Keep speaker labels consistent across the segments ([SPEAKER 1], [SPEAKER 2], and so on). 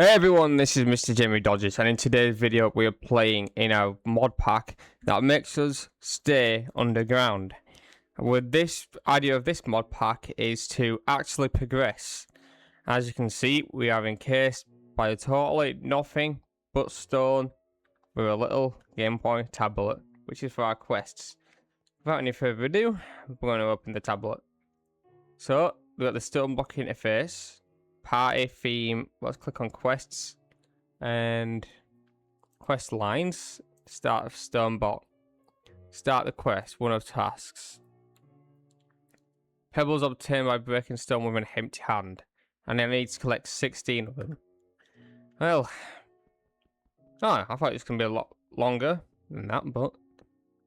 [SPEAKER 1] Hey everyone, this is Mr. Jamie Dodgers, and in today's video we are playing in a mod pack that makes us stay underground. With this idea of this mod pack is to actually progress. As you can see, we are encased by totally nothing but stone with a little Game Boy tablet, which is for our quests. Without any further ado, we're going to open the tablet. So, we've got the stone block interface. Party theme. Let's click on quests and quest lines. Start of Stonebot. Start the quest. One of tasks. Pebbles obtained by breaking stone with an empty hand, and I need to collect 16 of them. Well, I thought it was gonna be a lot longer than that, but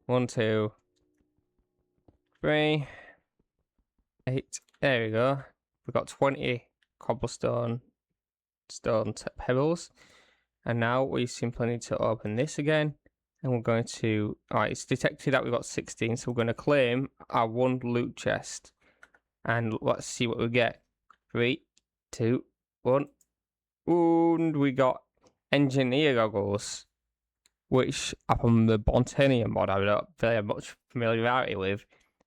[SPEAKER 1] 1, 2, 3, 8. There we go. We've got 20. Cobblestone pebbles, and now we simply need to open this again, and we're going to it's detected that we've got 16, so we're going to claim our one loot chest, and let's see what we get. 3, 2, 1, and we got engineer goggles, which are from the Bontania mod I don't very much familiarity with,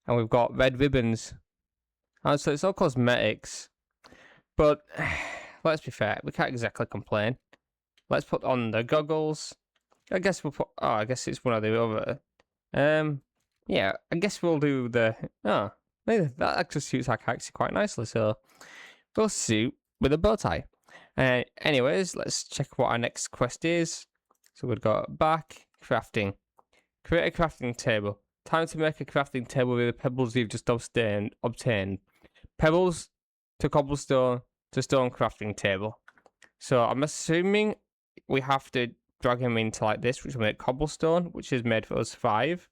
[SPEAKER 1] and we've got red ribbons, and so it's all cosmetics. But let's be fair, we can't exactly complain. Let's put on the goggles. I guess we'll put. I guess it's one or the other. Yeah, I guess we'll do the. Maybe that actually suits our character quite nicely. So we'll suit with a bow tie. Anyways, let's check what our next quest is. So we've got back crafting. Create a crafting table. Time to make a crafting table with the pebbles you've just obtained. Pebbles to cobblestone to stone crafting table. So I'm assuming we have to drag him into like this, which will make cobblestone, which is made for us 5.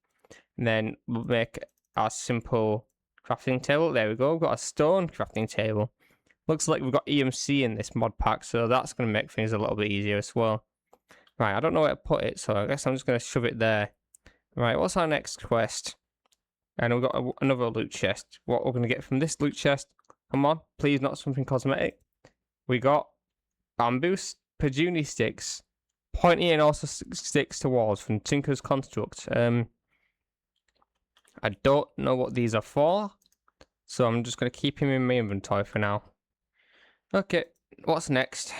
[SPEAKER 1] And then we'll make our simple crafting table. There we go. We've got a stone crafting table. Looks like we've got EMC in this mod pack, so that's going to make things a little bit easier as well. Right, I don't know where to put it, so I guess I'm just going to shove it there. Right, what's our next quest? And we've got another loot chest. What we're going to get from this loot chest? Come on, please, not something cosmetic. We got bamboo Pajuni sticks, pointy and also sticks to walls from Tinker's Construct. I don't know what these are for, so I'm just going to keep him in my inventory for now. Okay, what's next?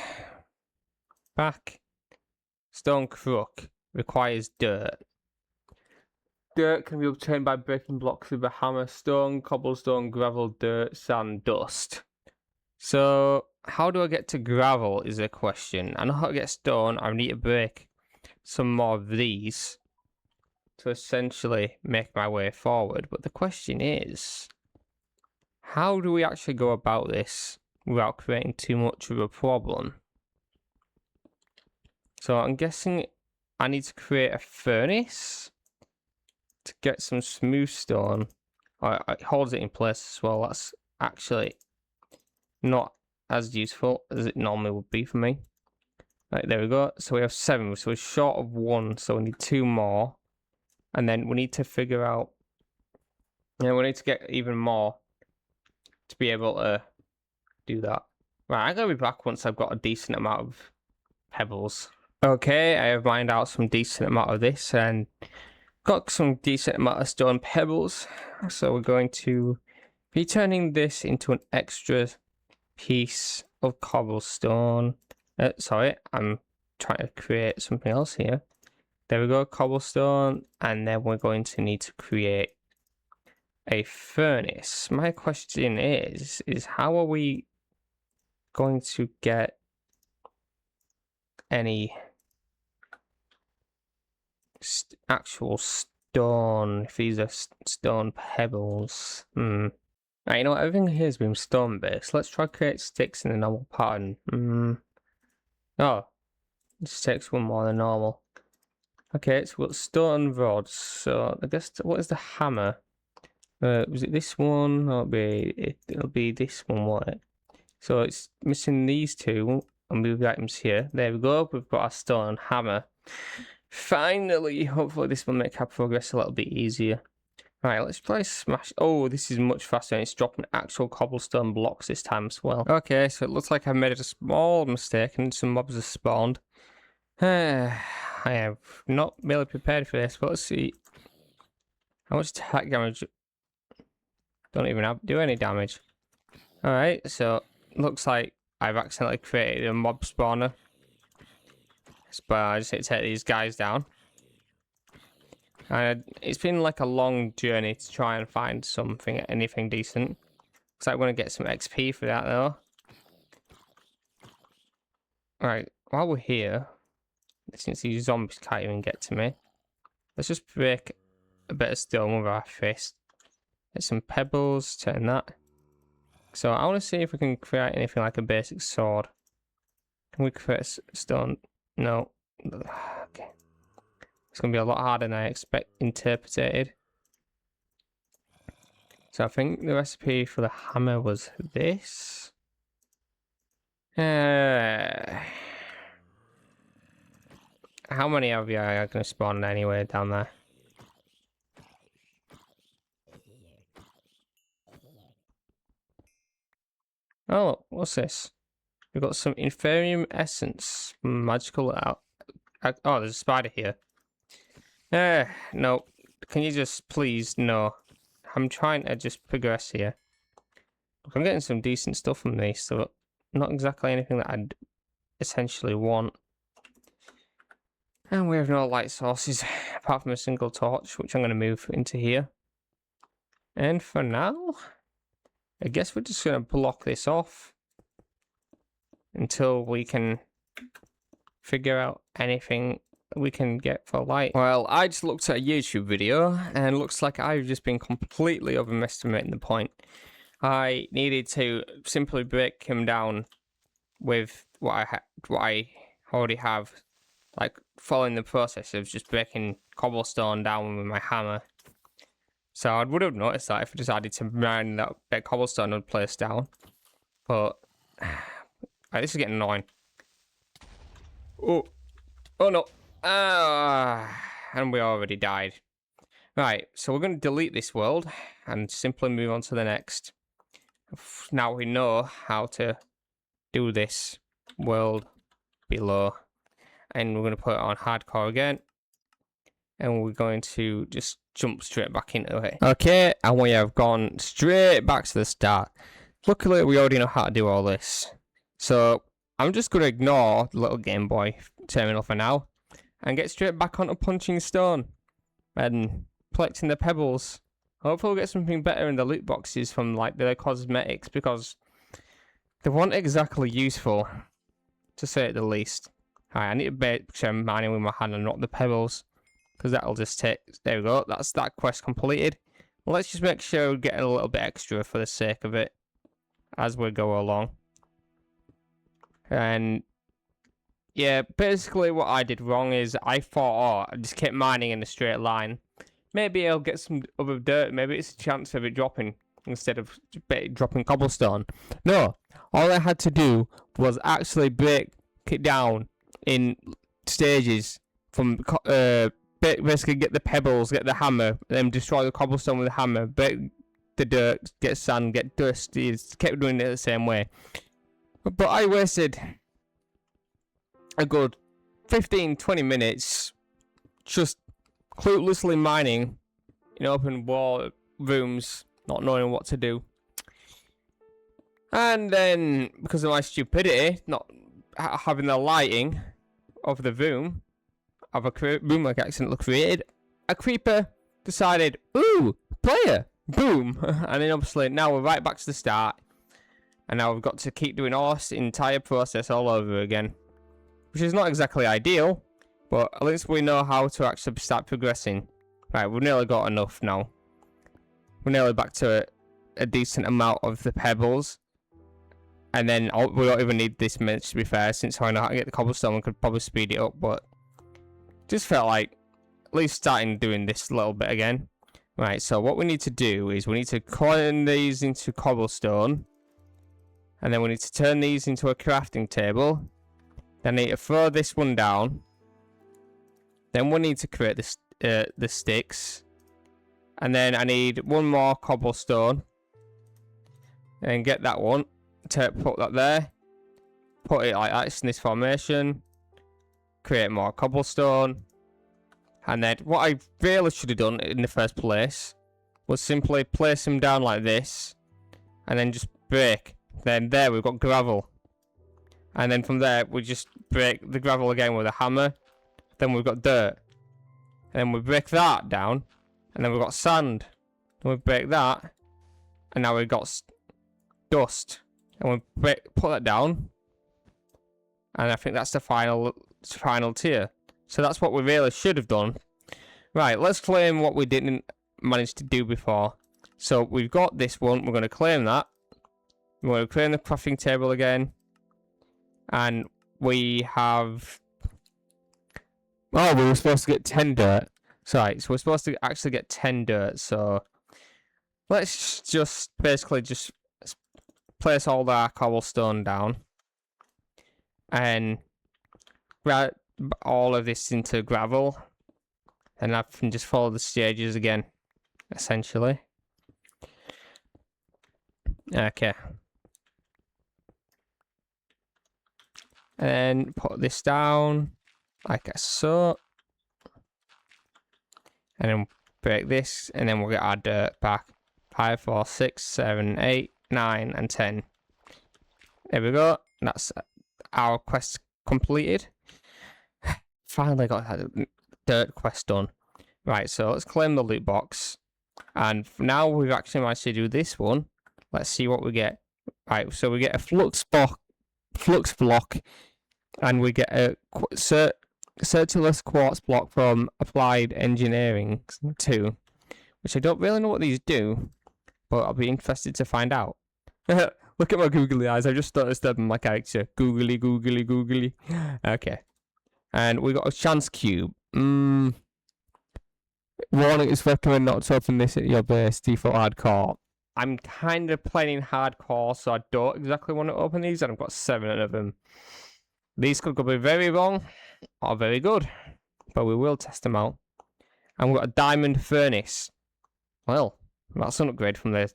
[SPEAKER 1] Back. Stone crook requires dirt. Dirt can be obtained by breaking blocks with a hammer. Stone, cobblestone, gravel, dirt, sand, dust. So, how do I get to gravel is a question. I know how to get stone. I need to break some more of these to essentially make my way forward. But the question is, how do we actually go about this without creating too much of a problem? So, I'm guessing I need to create a furnace to get some smooth stone. It holds it in place as well. That's actually not as useful as it normally would be for me. Right, there we go. So we have 7. So we're short of 1. So we need 2 more. And then we need to figure out. We need to get even more to be able to do that. Right, I'm going to be back once I've got a decent amount of pebbles. Okay, I have mined out some decent amount of this and got some decent amount of stone pebbles, so we're going to be turning this into an extra piece of cobblestone. Sorry, I'm trying to create something else here. There we go, cobblestone, and then we're going to need to create a furnace. My question is how are we going to get any actual stone if these are stone pebbles? Right, you know what, everything here has been stone based. Let's try to create sticks in a normal pattern. Oh, this takes one more than normal. Okay, so we've got stone rods. So I guess, what is the hammer? Was it this one? It'll be this one, won't it? So it's missing these 2 and move the items here. There we go, we've got our stone hammer. Finally, hopefully this will make our progress a little bit easier. Right, let's try smash. Oh, this is much faster. And it's dropping actual cobblestone blocks this time as well. Okay, so it looks like I've made a small mistake and some mobs have spawned. I have not really prepared for this, but let's see. How much attack damage? Don't even do any damage. Alright, so looks like I've accidentally created a mob spawner. But I just need to take these guys down. And it's been like a long journey to try and find anything decent. Looks like we're going to get some XP for that though. Right, while we're here, since these zombies can't even get to me, let's just break a bit of stone with our fist. Get some pebbles, turn that. So I want to see if we can create anything like a basic sword. Can we create stone? No. Okay. It's going to be a lot harder than I interpreted. So I think the recipe for the hammer was this. How many of you are going to spawn anyway down there? Oh, what's this? We've got some inferium essence. Magical out. Oh, there's a spider here. No. Can you just please, no. I'm trying to just progress here. I'm getting some decent stuff from these, so not exactly anything that I'd essentially want. And we have no light sources, apart from a single torch, which I'm going to move into here. And for now, I guess we're just going to block this off until we can figure out anything we can get for light. Well, I just looked at a YouTube video and it looks like I've just been completely overestimating the point. I needed to simply break him down with what I already have, like following the process of just breaking cobblestone down with my hammer. So I would have noticed that if I decided to mine that bit of cobblestone I'd place down. But this is getting annoying. Oh no. And we already died. Right, so we're going to delete this world and simply move on to the next. Now we know how to do this world below. And we're going to put it on hardcore again. And we're going to just jump straight back into it. Okay, and we have gone straight back to the start. Luckily, we already know how to do all this. So I'm just going to ignore the little Game Boy terminal for now. And get straight back onto punching stone. And collecting the pebbles. Hopefully we'll get something better in the loot boxes from like the cosmetics. Because they weren't exactly useful. To say it the least. Alright, I need to make sure I'm mining with my hand and not the pebbles. Because that'll just take... There we go. That's that quest completed. Well, let's just make sure we're getting a little bit extra for the sake of it. As we go along. And... yeah, basically what I did wrong is I thought, I just kept mining in a straight line. Maybe I'll get some other dirt. Maybe it's a chance of it dropping instead of dropping cobblestone. No. All I had to do was actually break it down in stages from... basically get the pebbles, get the hammer, then destroy the cobblestone with the hammer, break the dirt, get sand, get dust. Just kept doing it the same way. But I wasted a good 15-20 minutes just cluelessly mining in open wall rooms, not knowing what to do. And then, because of my stupidity, not having the lighting of the room, of a room like I accidentally created, a creeper decided, ooh, player, boom. And then obviously now we're right back to the start. And now we've got to keep doing all this entire process all over again. Which is not exactly ideal, but at least we know how to actually start progressing. Right, we've nearly got enough now. We're nearly back to a decent amount of the pebbles. And then we don't even need this much, to be fair, since I know how to get the cobblestone, we could probably speed it up, but just felt like at least starting doing this a little bit again. Right, so what we need to do is we need to turn these into cobblestone. And then we need to turn these into a crafting table. Then I need to throw this one down. Then we need to create this, the sticks. And then I need one more cobblestone. And get that one. Put that there. Put it like that. It's in this formation. Create more cobblestone. And then what I really should have done in the first place was simply place them down like this. And then just break. Then there we've got gravel. And then from there we just break the gravel again with a hammer. Then we've got dirt. And then we break that down. And then we've got sand. Then we break that. And now we've got dust. And we put that down. And I think that's the final tier. So that's what we really should have done. Right, let's claim what we didn't manage to do before. So we've got this one. We're going to claim that. We're going to claim the crafting table again. And we have... Oh, we were supposed to get 10 dirt. Sorry, so we're supposed to actually get 10 dirt. So let's just basically just place all that cobblestone down. And write all of this into gravel. And I can just follow the stages again, essentially. Okay. And then put this down like so. And then break this, and then we'll get our dirt back. 5, 4, 6, 7, 8, 9, and 10. There we go. That's our quest completed. Finally got that dirt quest done. Right, so let's claim the loot box. And now we've actually managed to do this one. Let's see what we get. Right, so we get a flux block, and we get a circular quartz block from Applied Engineering 2, which I don't really know what these do, but I'll be interested to find out. Look at my googly eyes. I just started stabbing my character. Googly, googly, googly. Okay. And we got a chance cube. Warning, it's recommended not to open this at your base. Default hardcore. I'm kind of playing hardcore, so I don't exactly want to open these, and I've got 7 of them. These could be very wrong or very good, but we will test them out. And we've got a diamond furnace. Well, that's an upgrade from the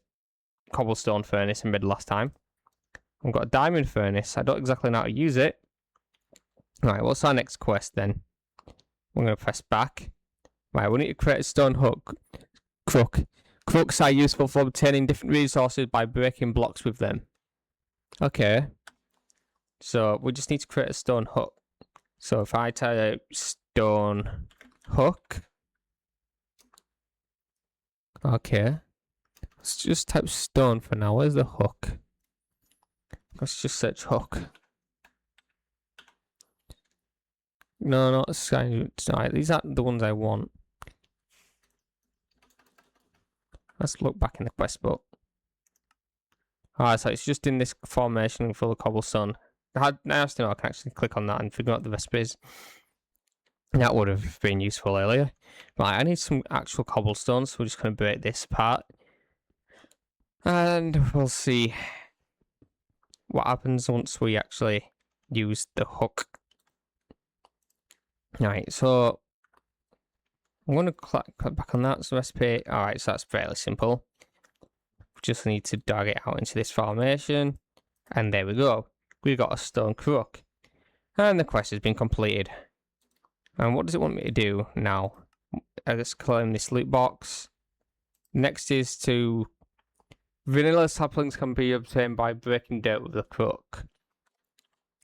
[SPEAKER 1] cobblestone furnace I made last time. We've got a diamond furnace. I don't exactly know how to use it. Right, what's our next quest then? We're going to press back. Right, we need to create a stone crook. Crooks are useful for obtaining different resources by breaking blocks with them. Okay. So we just need to create a stone hook. So if I type stone hook. Okay. Let's just type stone for now. Where's the hook? Let's just search hook. No, it's right. These aren't the ones I want. Let's look back in the quest book. Alright, so it's just in this formation full of cobblestone. I can actually click on that and figure out the recipes. That would have been useful earlier. Right, I need some actual cobblestone, so we're just going to break this apart. And we'll see what happens once we actually use the hook. Alright, so I'm going to click back on that recipe. Alright, so that's fairly simple. We just need to drag it out into this formation. And there we go. We've got a stone crook. And the quest has been completed. And what does it want me to do now? Let's claim this loot box. Next is to... Vanilla saplings can be obtained by breaking dirt with the crook.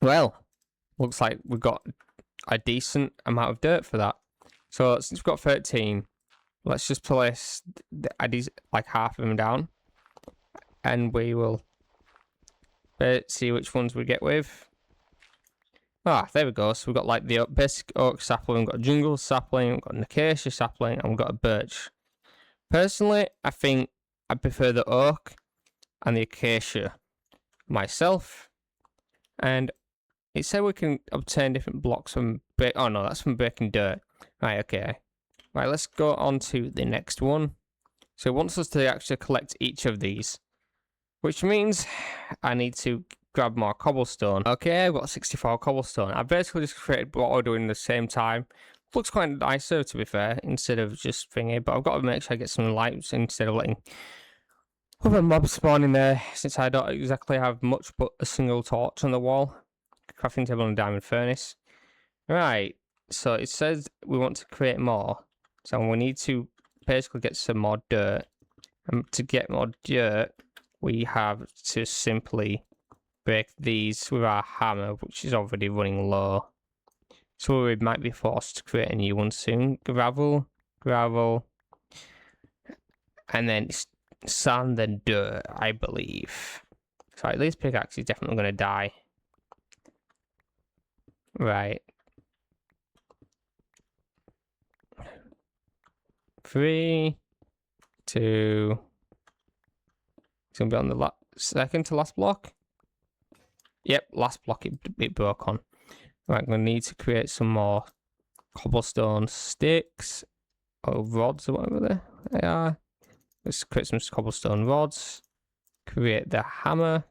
[SPEAKER 1] Well, looks like we've got a decent amount of dirt for that. So since we've got 13, let's just place like half of them down. And we will see which ones we get with. Ah, there we go. So we've got like the basic oak sapling, we've got a jungle sapling, we've got an acacia sapling, and we've got a birch. Personally, I think I prefer the oak and the acacia myself. And it said we can obtain different blocks from... Oh no, that's from breaking dirt. Right, okay. Right, let's go on to the next one. So it wants us to actually collect each of these. Which means I need to grab more cobblestone. Okay, I've got 64 cobblestone. I basically just created what we're doing at the same time. looks quite nicer, to be fair, instead of just thingy. But I've got to make sure I get some lights instead of letting other mobs spawn in there, since I don't exactly have much but a single torch on the wall. Crafting table and diamond furnace. Right, so it says we want to create more. So we need to basically get some more dirt. And to get more dirt, we have to simply break these with our hammer, which is already running low. So we might be forced to create a new one soon. Gravel, and then sand and dirt, I believe. So at least pickaxe is definitely going to die. Right. 3, 2. It's going to be on the second to last block. Yep, last block it broke on. Right, I'm going to need to create some more cobblestone sticks or rods or whatever they are. Let's create some cobblestone rods. Create the hammer.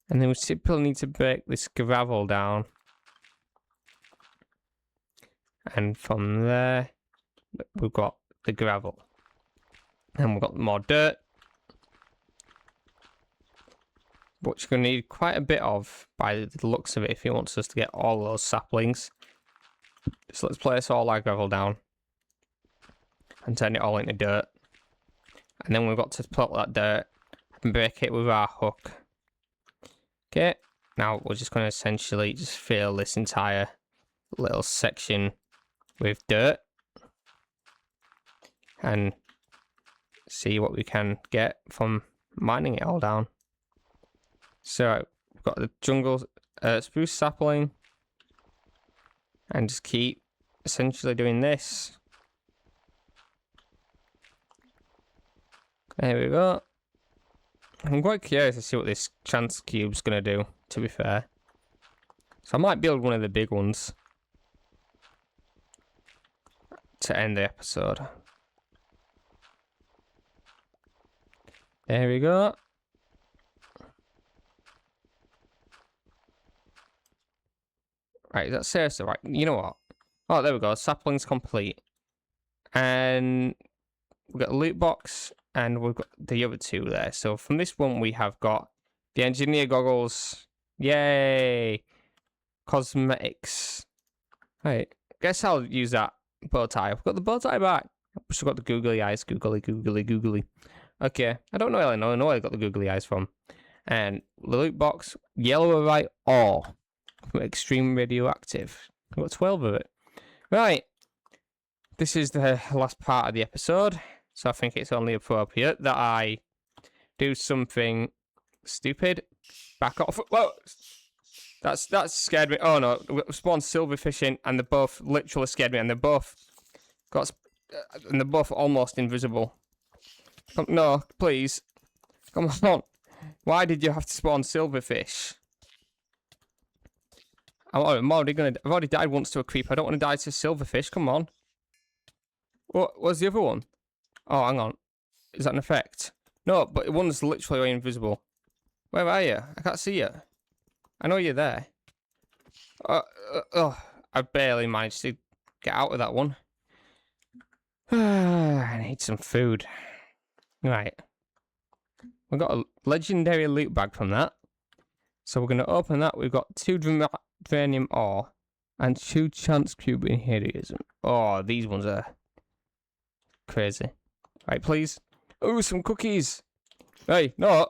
[SPEAKER 1] And then we simply need to break this gravel down. And from there, we've got the gravel. And we've got more dirt. Which you're going to need quite a bit of by the looks of it if he wants us to get all those saplings. So let's place all our gravel down. And turn it all into dirt. And then we've got to put that dirt and break it with our hook. Okay, now we're just going to essentially just fill this entire little section with dirt. And see what we can get from mining it all down. So we've got the jungle spruce sapling. And just keep essentially doing this. There we go. I'm quite curious to see what this chance cube's going to do, to be fair. So I might build one of the big ones to end the episode. There we go. Right, that's seriously right. You know what? Oh, there we go. Sapling's complete. And we've got a loot box. And we've got the other two there. So from this one, we have got the engineer goggles. Yay! Cosmetics. Right. Guess I'll use that bow tie. I've got the bow tie back. I've still got the googly eyes. Googly. Okay. I don't really know. I know where I got the googly eyes from. And the loot box. Yellow ore. Extreme radioactive. I've got 12 of it. Right. This is the last part of the episode. So I think it's only appropriate that I do something stupid. Back off. Whoa! That's scared me. Oh no, we spawned silverfish in, and they both literally scared me, and they're both almost invisible. No, please. Come on. Why did you have to spawn silverfish? I've already died once to a creeper. I don't want to die to silverfish. Come on. What's the other one? Oh, hang on. Is that an effect? No, but one's literally invisible. Where are you? I can't see you. I know you're there. I barely managed to get out of that one. I need some food. Right. We've got a legendary loot bag from that. So we're going to open that. We've got 2 dranium ore and 2 chance cube inhibitism. Oh, these ones are crazy. Right, please. Oh, some cookies. Hey, no.